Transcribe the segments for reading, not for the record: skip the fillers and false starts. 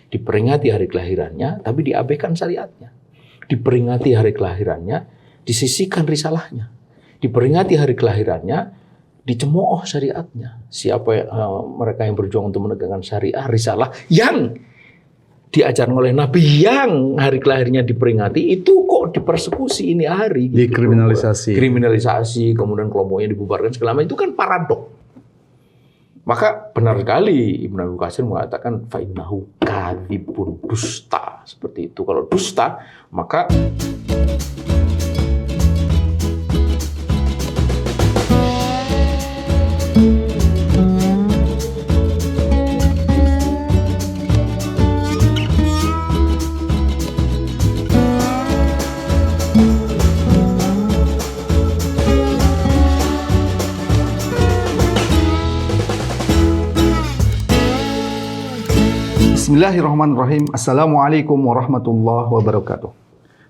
Diperingati hari kelahirannya, tapi diabaikan syariatnya. Diperingati hari kelahirannya, disisihkan risalahnya. Diperingati hari kelahirannya, dicemooh syariatnya. Siapa mereka yang berjuang untuk menegakkan syariah, risalah yang diajarkan oleh Nabi yang hari kelahirannya diperingati, itu kok dipersekusi ini hari. Gitu. Kriminalisasi, kemudian kelompoknya dibubarkan segala macam, itu kan paradok. Maka benar sekali Ibnu Abi Katsir mengatakan fa'innahu kadzibun, dusta. Seperti itu. Kalau dusta, maka Bismillahirrahmanirrahim. Assalamualaikum warahmatullahi wabarakatuh.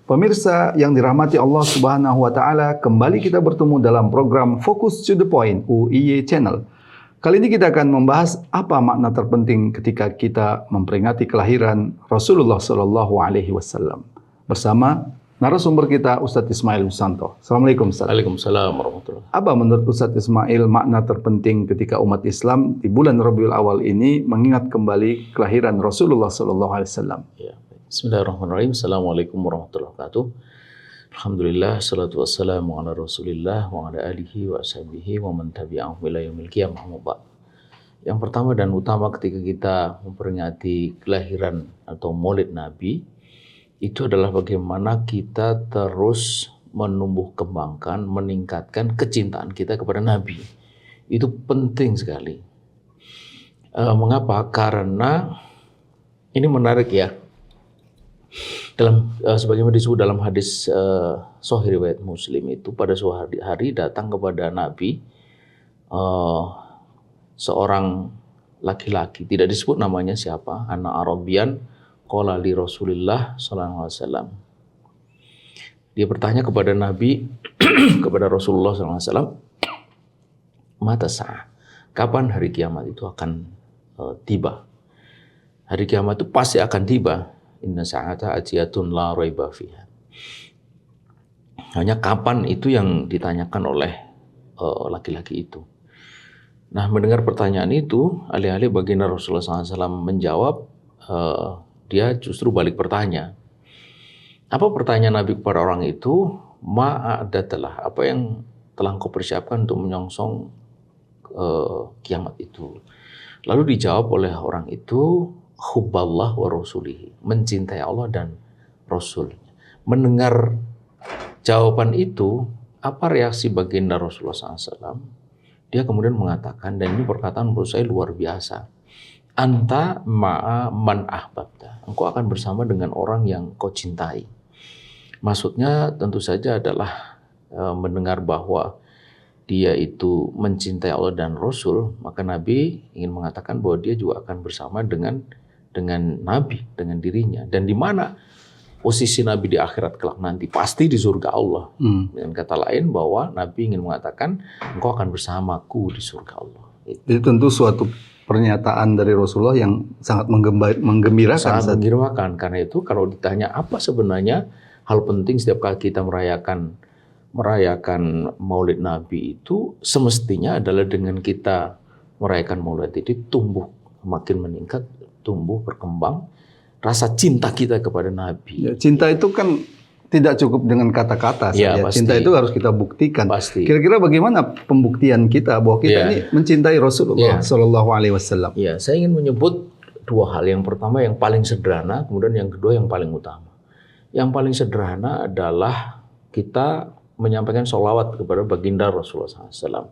Pemirsa yang dirahmati Allah Subhanahu wa taala, kembali kita bertemu dalam program Focus to the Point UIY Channel. Kali ini kita akan membahas apa makna terpenting ketika kita memperingati kelahiran Rasulullah sallallahu alaihi wasallam. Bersama narasumber kita Ustadz Ismail Musanto. Assalamualaikum Ustadz. Waalaikumsalam warahmatullahi wabarakatuh. Apa menurut Ustadz Ismail makna terpenting ketika umat Islam di bulan Rabiul Awal ini mengingat kembali kelahiran Rasulullah SAW? Ya. Bismillahirrahmanirrahim. Assalamualaikum warahmatullahi wabarakatuh. Alhamdulillah, salatu wassalamu ala Rasulillah wa ala alihi wa ashabihi wa man tabi'ahum ila yaumil qiyamah. Yang pertama dan utama ketika kita memperingati kelahiran atau Maulid Nabi, itu adalah bagaimana kita terus menumbuh kembangkan, meningkatkan kecintaan kita kepada Nabi. Itu penting sekali. Mengapa? Karena ini menarik ya. Sebagaimana disebut dalam hadis Sahih riwayat Muslim, itu pada suatu hari datang kepada Nabi seorang laki-laki, tidak disebut namanya siapa, anak Arabian. Qala li Rasulillah sallallahu alaihi wasallam. Dia bertanya kepada Nabi, kepada Rasulullah sallallahu alaihi wasallam, mata sa'ah, kapan hari kiamat itu akan tiba? Hari kiamat itu pasti akan tiba. Inna sa'ata atiyatun la raiba fiha. Hanya kapan itu yang ditanyakan oleh laki-laki itu. Nah, mendengar pertanyaan itu, alih-alih baginda Rasulullah SAW menjawab, dia justru balik bertanya. Apa pertanyaan Nabi kepada orang itu? Ma'adatalah, apa yang telah engkau persiapkan untuk menyongsong kiamat itu? Lalu dijawab oleh orang itu, hubballah wa rasulihi, mencintai Allah dan Rasulnya. Mendengar jawaban itu, apa reaksi baginda Rasulullah SAW? Dia kemudian mengatakan, dan ini perkataan menurut saya luar biasa, anta ma'a man ahbabta, engkau akan bersama dengan orang yang kau cintai. Maksudnya tentu saja adalah mendengar bahwa dia itu mencintai Allah dan Rasul, maka Nabi ingin mengatakan bahwa dia juga akan bersama dengan Nabi, dengan dirinya. Dan di mana posisi Nabi di akhirat kelak nanti? Pasti di surga Allah. Dengan kata lain bahwa Nabi ingin mengatakan engkau akan bersamaku di surga Allah. Itu tentu suatu pernyataan dari Rasulullah yang sangat menggembirakan. Sangat menggembirakan. Karena itu kalau ditanya apa sebenarnya hal penting setiap kali kita merayakan Maulid Nabi itu, semestinya adalah dengan kita merayakan Maulid itu tumbuh, makin meningkat, tumbuh, berkembang rasa cinta kita kepada Nabi. Ya, cinta itu kan tidak cukup dengan kata-kata saja. Cinta itu harus kita buktikan. Pasti. Kira-kira bagaimana pembuktian kita bahwa kita ini mencintai Rasulullah Sallallahu Alaihi Wasallam? Ya, saya ingin menyebut dua hal. Yang pertama yang paling sederhana, kemudian yang kedua yang paling utama. Yang paling sederhana adalah kita menyampaikan sholawat kepada baginda Rasulullah SAW.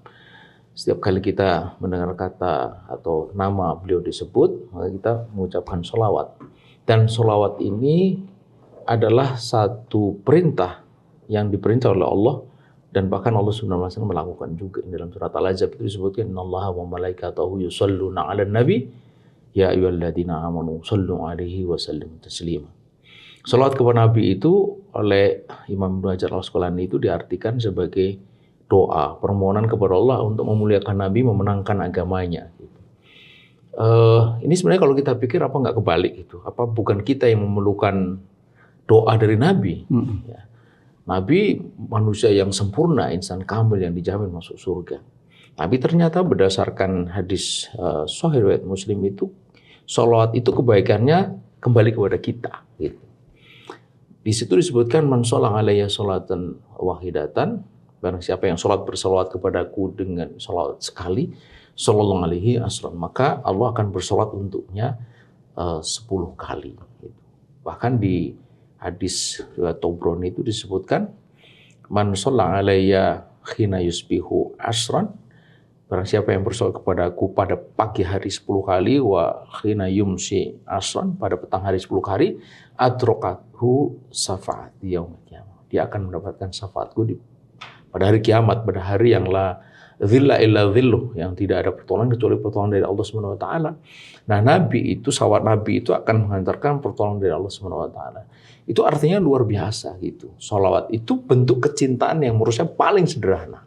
Setiap kali kita mendengar kata atau nama beliau disebut, maka kita mengucapkan sholawat. Dan sholawat ini adalah satu perintah yang diperintah oleh Allah, dan bahkan Allah Subhanahu wa taala melakukan juga. Dalam surat Al-Ahzab itu disebutkan, innallaha wa malaikatahu yusholluna 'alan nabi ya ayyuhalladzina amanu shollu 'alaihi wa sallimu taslima. Salat kepada Nabi itu oleh Imam Ibnu Hajar Al-Asqalani itu diartikan sebagai doa, permohonan kepada Allah untuk memuliakan Nabi, memenangkan agamanya. Ini sebenarnya kalau kita pikir apa nggak kebalik gitu? Apa bukan kita yang memerlukan doa dari Nabi? Ya. Nabi manusia yang sempurna, insan kamil yang dijamin masuk surga. Tapi ternyata berdasarkan hadis Sahih riwayat Muslim itu, sholawat itu kebaikannya kembali kepada kita. Gitu. Di situ disebutkan man sholla alayya sholatan wahidatan, barang siapa yang sholat bersolawat kepadaku dengan sholawat sekali, sallallahu alaihi asran, maka Allah akan bersolawat untuknya 10 kali. Gitu. Bahkan di hadis Tobroni itu disebutkan man sholla alayya khina yusbihu asran, barang siapa yang bersolawat kepadaku pada pagi hari 10 kali, wa khina yumsi asran, pada petang hari 10 kali, adrokathu syafaati yaumil qiyamah, dia akan mendapatkan syafaatku pada hari kiamat, pada hari yang la dzilla illa dzilluh, yang tidak ada pertolongan kecuali pertolongan dari Allah Subhanahu wa taala. Nah, Nabi itu, syafaat Nabi itu akan mengantarkan pertolongan dari Allah Subhanahu wa taala. Itu artinya luar biasa gitu. Sholawat itu bentuk kecintaan yang menurut saya paling sederhana.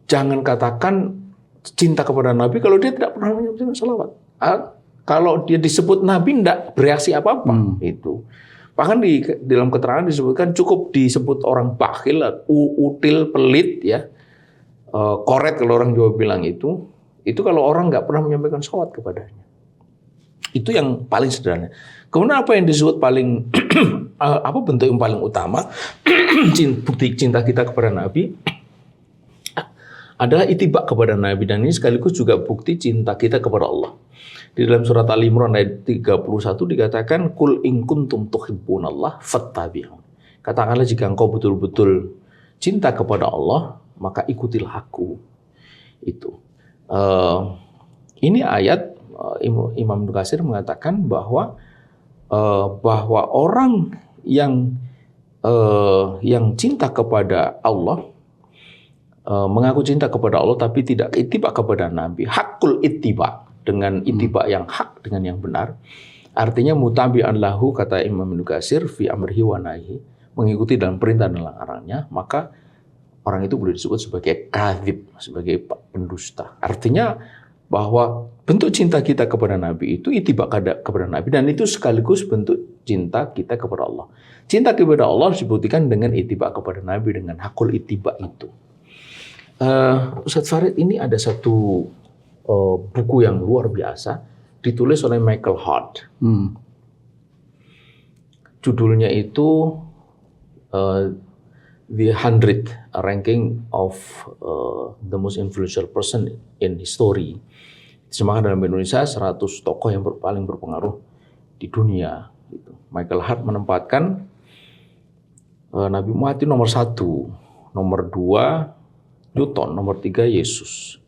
Jangan katakan cinta kepada Nabi kalau dia tidak pernah menyampaikan sholawat. Kalau dia disebut Nabi tidak bereaksi apa-apa itu. Bahkan di dalam keterangan disebutkan cukup disebut orang bakhil, util, pelit, ya, koret kalau orang Jawa bilang itu kalau orang nggak pernah menyampaikan sholawat kepadanya. Itu yang paling sederhana. Kemudian apa yang disebut paling apa bentuk yang paling utama bukti cinta kita kepada Nabi adalah ittiba kepada Nabi, dan ini sekaligus juga bukti cinta kita kepada Allah. Di dalam surat Al-Imran ayat 31 dikatakan kul in kuntum tuhibbunallah fattabi'un. Katakanlah jika engkau betul-betul cinta kepada Allah, maka ikutilah aku. Itu. Ini ayat Imam Ibnu Katsir mengatakan bahwa orang yang cinta kepada Allah, mengaku cinta kepada Allah tapi tidak ittiba kepada Nabi, hakul ittiba, dengan ittiba yang hak, dengan yang benar, artinya mutabi'an lahu, kata Imam Ibnu Katsir, fi amrihi wa nahyi, mengikuti dalam perintah dan larangannya, maka orang itu boleh disebut sebagai kadzib, sebagai pendusta. Artinya bahwa bentuk cinta kita kepada Nabi itu ittiba kepada Nabi, dan itu sekaligus bentuk cinta kita kepada Allah. Cinta kepada Allah disebutkan dengan ittiba kepada Nabi, dengan hakul ittiba itu. Ustadz Farid, ini ada satu buku yang luar biasa ditulis oleh Michael Hart. Judulnya itu The 100 Ranking of the Most Influential Person in History. Terjemahkan dalam Indonesia 100 tokoh yang paling berpengaruh di dunia. Michael Hart menempatkan Nabi Muhammad itu nomor 1, nomor 2 Newton, nomor 3 Yesus.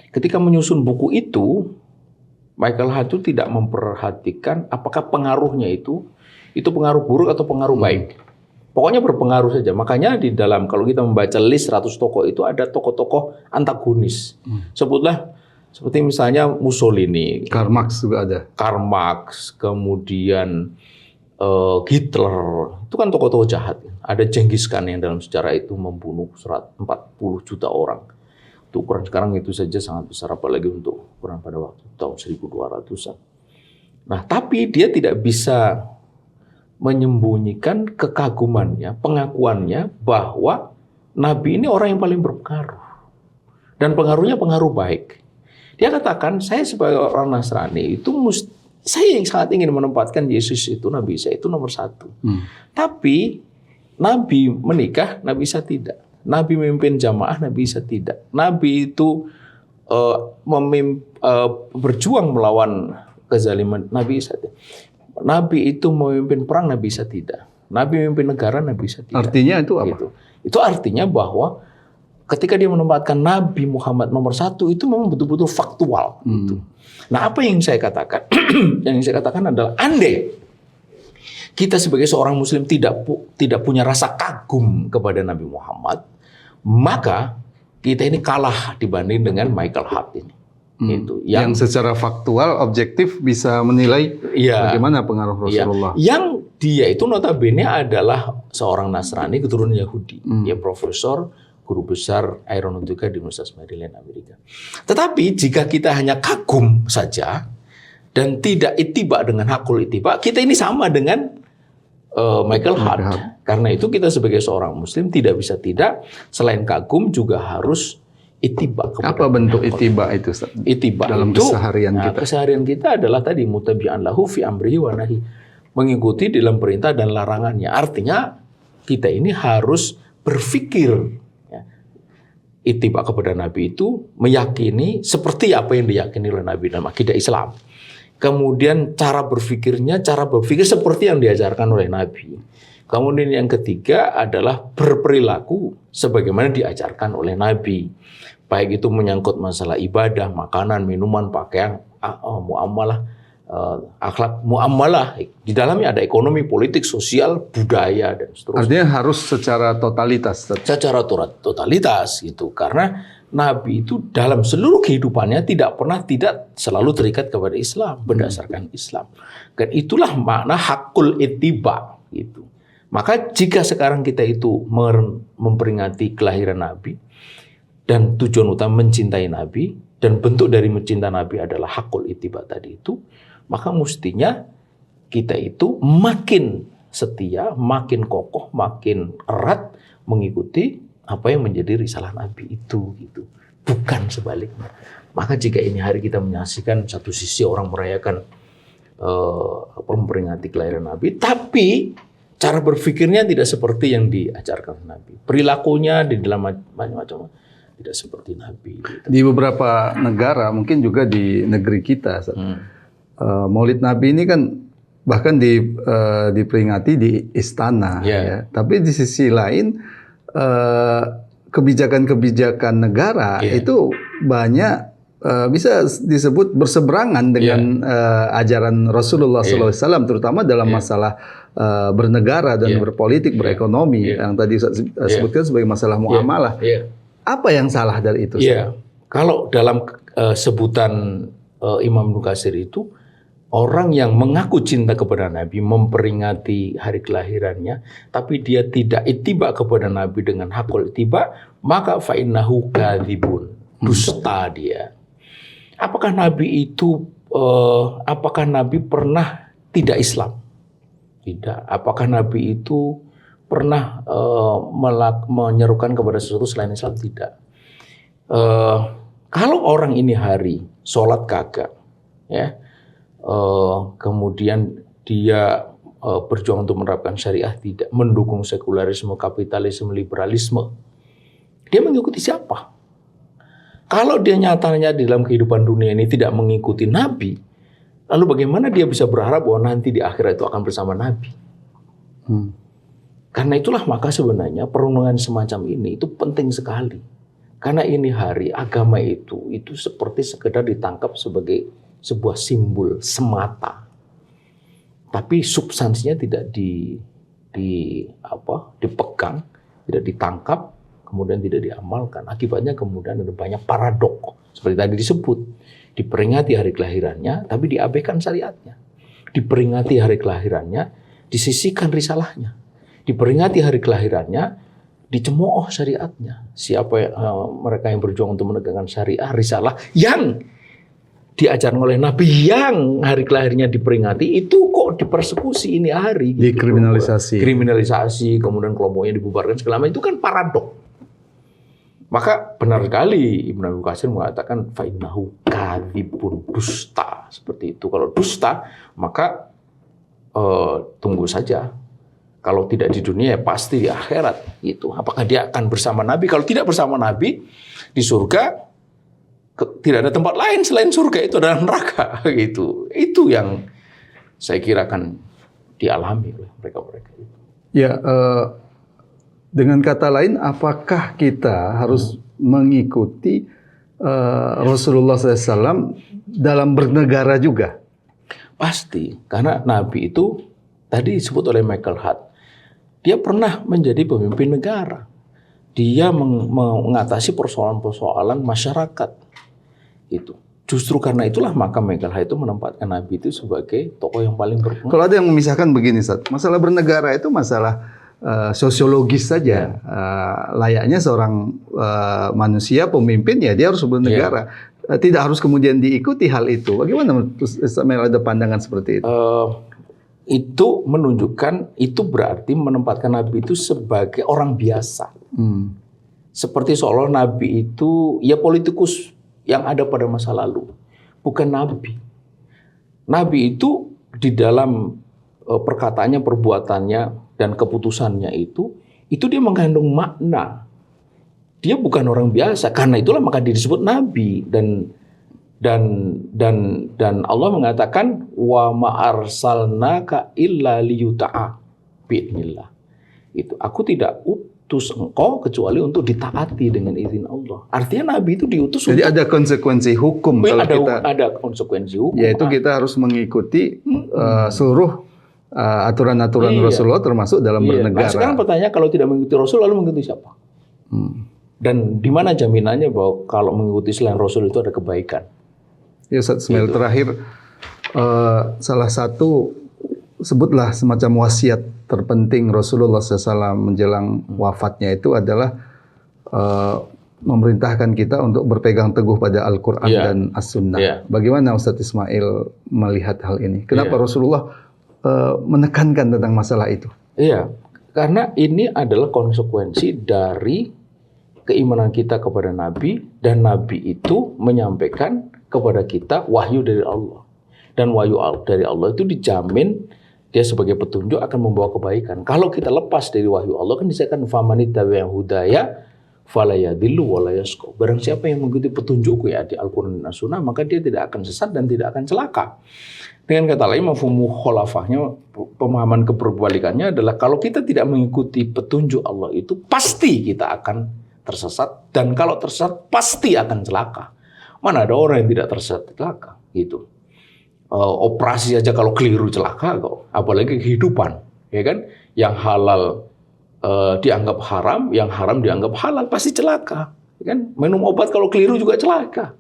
Ketika menyusun buku itu, Michael Hart itu tidak memperhatikan apakah pengaruhnya itu pengaruh buruk atau pengaruh baik. Pokoknya berpengaruh saja. Makanya di dalam, kalau kita membaca list 100 tokoh itu ada tokoh-tokoh antagonis. Sebutlah seperti misalnya Mussolini, Karl Marx juga ada. Karl Marx, kemudian Hitler, itu kan tokoh-tokoh jahat. Ada Genghis Khan yang dalam sejarah itu membunuh 40 juta orang. Itu ukuran sekarang itu saja sangat besar, apalagi untuk ukuran pada waktu tahun 1200-an. Nah, tapi dia tidak bisa menyembunyikan kekagumannya, pengakuannya bahwa Nabi ini orang yang paling berpengaruh. Dan pengaruhnya pengaruh baik. Dia katakan, saya sebagai orang Nasrani itu saya yang sangat ingin menempatkan Yesus itu, Nabi Isa itu nomor 1. Tapi Nabi menikah, Nabi Isa tidak. Nabi memimpin jamaah, Nabi Isa tidak. Nabi itu berjuang melawan kezaliman, Nabi Isa tidak. Nabi itu memimpin perang, Nabi Isa tidak. Nabi memimpin negara, Nabi Isa tidak. Artinya itu apa? Itu artinya bahwa ketika dia menempatkan Nabi Muhammad nomor 1 itu memang betul-betul faktual. Gitu. Nah, apa yang saya katakan? Yang saya katakan adalah andai kita sebagai seorang Muslim tidak punya rasa kagum kepada Nabi Muhammad, maka kita ini kalah dibanding dengan Michael Hart ini. Itu yang secara faktual, objektif bisa menilai bagaimana pengaruh Rasulullah. Yang dia itu notabene adalah seorang Nasrani keturunan Yahudi. Dia profesor, guru besar aeronautika di Universitas Maryland, Amerika. Tetapi jika kita hanya kagum saja dan tidak ittiba dengan hakul ittiba, kita ini sama dengan Michael Hart. Karena itu kita sebagai seorang muslim tidak bisa tidak, selain kagum juga harus ittiba. Apa bentuk ittiba itu, Ustaz? Ittiba dalam itu, keseharian kita. Keseharian kita adalah tadi mutabi'an lahu fi amrihi wa nahi. Mengikuti dalam perintah dan larangannya. Artinya kita ini harus berpikir. Ya. Ittiba kepada Nabi itu meyakini seperti apa yang diyakini oleh Nabi dalam akidah Islam. Kemudian cara berpikir seperti yang diajarkan oleh Nabi. Kemudian yang ketiga adalah berperilaku sebagaimana diajarkan oleh Nabi. Baik itu menyangkut masalah ibadah, makanan, minuman, pakaian, muamalah, akhlak, muamalah. Di dalamnya ada ekonomi, politik, sosial, budaya, dan seterusnya. Artinya harus secara totalitas. Secara totalitas gitu. Karena Nabi itu dalam seluruh kehidupannya tidak pernah tidak selalu terikat kepada Islam, berdasarkan Islam. Dan itulah makna hakul ittiba gitu. Maka jika sekarang kita itu memperingati kelahiran Nabi dan tujuan utama mencintai Nabi dan bentuk dari mencintai Nabi adalah hakul ittiba tadi itu, maka mestinya kita itu makin setia, makin kokoh, makin erat mengikuti apa yang menjadi risalah Nabi itu gitu. Bukan sebaliknya. Maka jika ini hari kita menyaksikan satu sisi orang merayakan memperingati kelahiran Nabi, tapi cara berpikirnya tidak seperti yang diajarkan Nabi. Perilakunya di dalam macam-macam tidak seperti Nabi. Gitu. Di beberapa negara, mungkin juga di negeri kita, Maulid Nabi ini kan bahkan diperingati di istana. Ya. Tapi di sisi lain kebijakan-kebijakan negara itu banyak bisa disebut berseberangan dengan ajaran Rasulullah SAW, terutama dalam masalah bernegara dan berpolitik, berekonomi yang tadi Ustaz sebutkan sebagai masalah muamalah. Apa yang salah dari itu? Kalau dalam sebutan Imam Ibnu Katsir itu, orang yang mengaku cinta kepada Nabi, memperingati hari kelahirannya, tapi dia tidak ittiba kepada Nabi dengan hakul ittiba, maka fa'innahu kadzibun, dusta dia. Apakah Nabi pernah tidak Islam? Tidak. Apakah Nabi itu pernah menyerukan kepada sesuatu selain Islam? Tidak. Kalau orang ini hari sholat kagak, ya. Kemudian dia berjuang untuk menerapkan syariah, tidak mendukung sekularisme, kapitalisme, liberalisme. Dia mengikuti siapa? Kalau dia nyatanya di dalam kehidupan dunia ini tidak mengikuti Nabi, lalu bagaimana dia bisa berharap bahwa nanti di akhirat itu akan bersama Nabi? Karena itulah maka sebenarnya perundungan semacam ini itu penting sekali. Karena ini hari agama itu seperti sekedar ditangkap sebagai sebuah simbol semata, tapi substansinya tidak dipegang, tidak ditangkap, kemudian tidak diamalkan. Akibatnya kemudian ada banyak paradok, seperti tadi disebut, diperingati hari kelahirannya, tapi diabaikan syariatnya. Diperingati hari kelahirannya, disisihkan risalahnya. Diperingati hari kelahirannya, dicemooh syariatnya. Mereka yang berjuang untuk menegakkan syariah, risalah yang diajarkan oleh Nabi yang hari kelahirnya diperingati, itu kok dipersekusi ini hari. Gitu. Kriminalisasi, kemudian kelompoknya dibubarkan segala macam, itu kan paradok. Maka benar sekali Ibnu Katsir mengatakan fa'innahu kadzibun, dusta, seperti itu. Kalau dusta, maka tunggu saja. Kalau tidak di dunia ya pasti di akhirat gitu. Apakah dia akan bersama Nabi? Kalau tidak bersama Nabi di surga, tidak ada tempat lain selain surga, itu adalah neraka gitu. Itu yang saya kira akan dialami oleh mereka-mereka itu. Ya, dengan kata lain, apakah kita harus mengikuti Rasulullah SAW dalam bernegara juga? Pasti, karena Nabi itu tadi disebut oleh Michael Hart, dia pernah menjadi pemimpin negara. Dia mengatasi persoalan-persoalan masyarakat. Itu. Justru karena itulah maka Michael Hart itu menempatkan Nabi itu sebagai tokoh yang paling berpengaruh. Kalau ada yang memisahkan begini, Ustaz, masalah bernegara itu masalah sosiologis saja. Layaknya seorang manusia pemimpin ya dia harus bernegara. Tidak harus kemudian diikuti hal itu. Bagaimana menurut Ismail ada pandangan seperti itu? Itu menunjukkan, itu berarti menempatkan Nabi itu sebagai orang biasa. Seperti seolah Nabi itu ya politikus yang ada pada masa lalu. Bukan Nabi. Nabi itu di dalam perkataannya, perbuatannya, dan keputusannya itu dia mengandung makna. Dia bukan orang biasa, karena itulah maka dia disebut Nabi. Dan Allah mengatakan wa ma arsalnaka illa liyuta'a bi'nillah. Itu aku tidak utus engkau kecuali untuk ditaati dengan izin Allah. Artinya Nabi itu diutus. Jadi ada konsekuensi hukum kalau ada konsekuensi hukum. Yaitu kita harus mengikuti seluruh aturan-aturan Rasulullah termasuk dalam bernegara. Nah, sekarang pertanyaan, kalau tidak mengikuti Rasul lalu mengikuti siapa? Dan di mana jaminannya bahwa kalau mengikuti selain Rasul itu ada kebaikan? Ya Ustaz Ismail, terakhir salah satu sebutlah semacam wasiat terpenting Rasulullah SAW menjelang wafatnya itu adalah memerintahkan kita untuk berpegang teguh pada Al-Quran dan As-Sunnah. Bagaimana Ustaz Ismail melihat hal ini? Kenapa Rasulullah menekankan tentang masalah itu? Iya, karena ini adalah konsekuensi dari keimanan kita kepada Nabi, dan Nabi itu menyampaikan kepada kita wahyu dari Allah. Dan wahyu dari Allah itu dijamin dia sebagai petunjuk akan membawa kebaikan. Kalau kita lepas dari wahyu Allah, kan disebutkan famanittabi'a hudaya fala yadhillu wa la yashqa. Barang siapa yang mengikuti petunjukku ya di Al-Qur'an dan As-Sunnah, maka dia tidak akan sesat dan tidak akan celaka. Dengan kata lain, mafhum mukhalafahnya, pemahaman keberbalikannya adalah kalau kita tidak mengikuti petunjuk Allah itu pasti kita akan tersesat, dan kalau tersesat pasti akan celaka. Mana ada orang yang tidak tersesat celaka gitu. Operasi aja kalau keliru celaka kok, apalagi kehidupan, ya kan? Yang halal dianggap haram, yang haram dianggap halal, pasti celaka, ya kan? Minum obat kalau keliru juga celaka.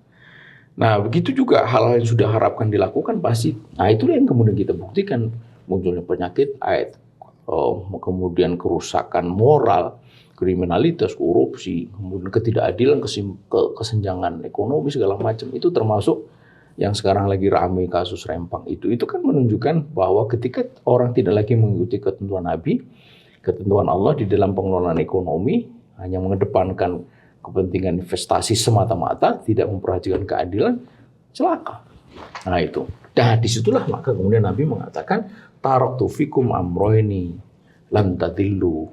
Nah, begitu juga hal-hal yang sudah harapkan dilakukan pasti. Nah, itulah yang kemudian kita buktikan, munculnya penyakit AIDS, kemudian kerusakan moral, kriminalitas, korupsi, kemudian ketidakadilan, kesenjangan ekonomi segala macam. Itu termasuk yang sekarang lagi ramai kasus Rempang itu kan menunjukkan bahwa ketika orang tidak lagi mengikuti ketentuan Nabi, ketentuan Allah di dalam pengelolaan ekonomi, hanya mengedepankan kepentingan investasi semata-mata, tidak memperhatikan keadilan, celaka. Nah itu. Dan disitulah maka kemudian Nabi mengatakan, taraktu fikum amroini lan tadillu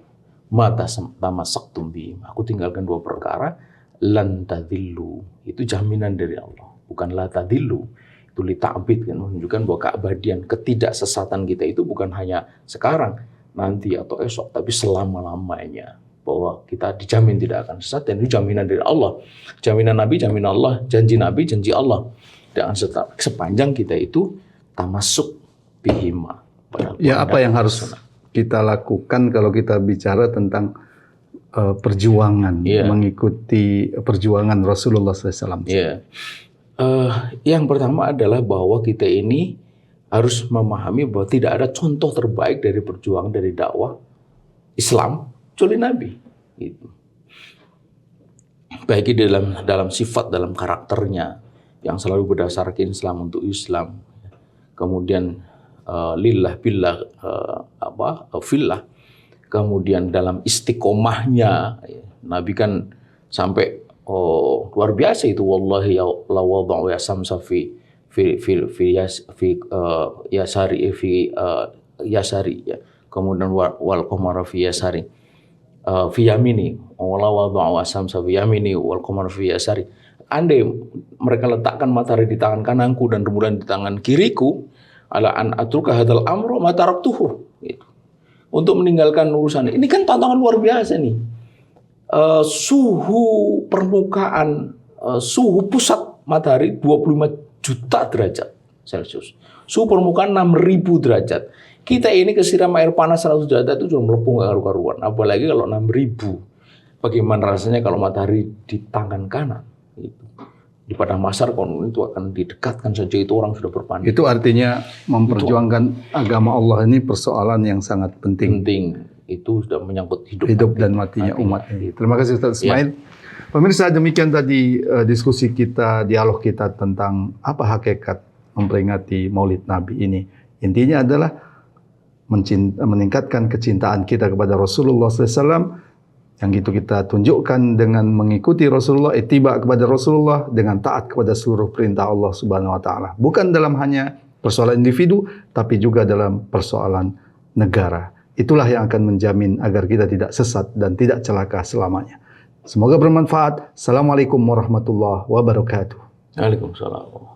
mata tamassaktum bi. Aku tinggalkan dua perkara, lan tadillu. Itu jaminan dari Allah. Bukan la tadillu. Itu li ta'bid, kan, menunjukkan bahwa keabadian, ketidaksesatan kita itu bukan hanya sekarang, nanti atau esok, tapi selama-lamanya. Bahwa kita dijamin tidak akan sesat, dan itu jaminan dari Allah. Jaminan Nabi, jaminan Allah, janji Nabi, janji Allah. Dan sepanjang kita itu tamasuk bihima. Ya, apa yang harus kita lakukan kalau kita bicara tentang perjuangan, mengikuti perjuangan Rasulullah SAW? Yang pertama adalah bahwa kita ini harus memahami bahwa tidak ada contoh terbaik dari perjuangan dari dakwah Islam kecuali Nabi. Gitu. Baik dalam sifat, dalam karakternya yang selalu berdasarkan Islam untuk Islam, kemudian lillah billah fillah, kemudian dalam istiqomahnya Nabi kan sampai luar biasa itu, wallahi la wada'u yasamsa fi yasari ya, kemudian wal qamara fi yasari fi yamini, wala wada'u yasamsa fi yamini wal qamara fi yasari. Andai mereka letakkan matahari di tangan kananku dan rembulan di tangan kiriku, ala an atruka hadal amro ma taraktuhu, gitu. Untuk meninggalkan urusan ini kan tantangan luar biasa nih. Suhu permukaan, suhu pusat matahari 25 juta derajat Celcius. Suhu permukaan 6.000 derajat. Kita ini kesiram air panas 100 derajat itu sudah melepung gak karu-karuan. Apalagi kalau 6.000. Bagaimana rasanya kalau matahari di tangan kanan? Gitu. Di padang mahsyar itu akan didekatkan saja, itu orang sudah berpanik. Itu artinya memperjuangkan agama Allah ini persoalan yang sangat penting. itu sudah menyangkut hidup dan matinya umat ini. Terima kasih Ustaz Ismail. Pemirsa, demikian tadi diskusi kita, dialog kita tentang apa hakikat memperingati Maulid Nabi ini. Intinya adalah meningkatkan kecintaan kita kepada Rasulullah SAW, yang itu kita tunjukkan dengan mengikuti Rasulullah, ittiba kepada Rasulullah, dengan taat kepada seluruh perintah Allah Subhanahu wa taala. Bukan dalam hanya persoalan individu, tapi juga dalam persoalan negara. Itulah yang akan menjamin agar kita tidak sesat dan tidak celaka selamanya. Semoga bermanfaat. Assalamualaikum warahmatullahi wabarakatuh. Waalaikumsalam.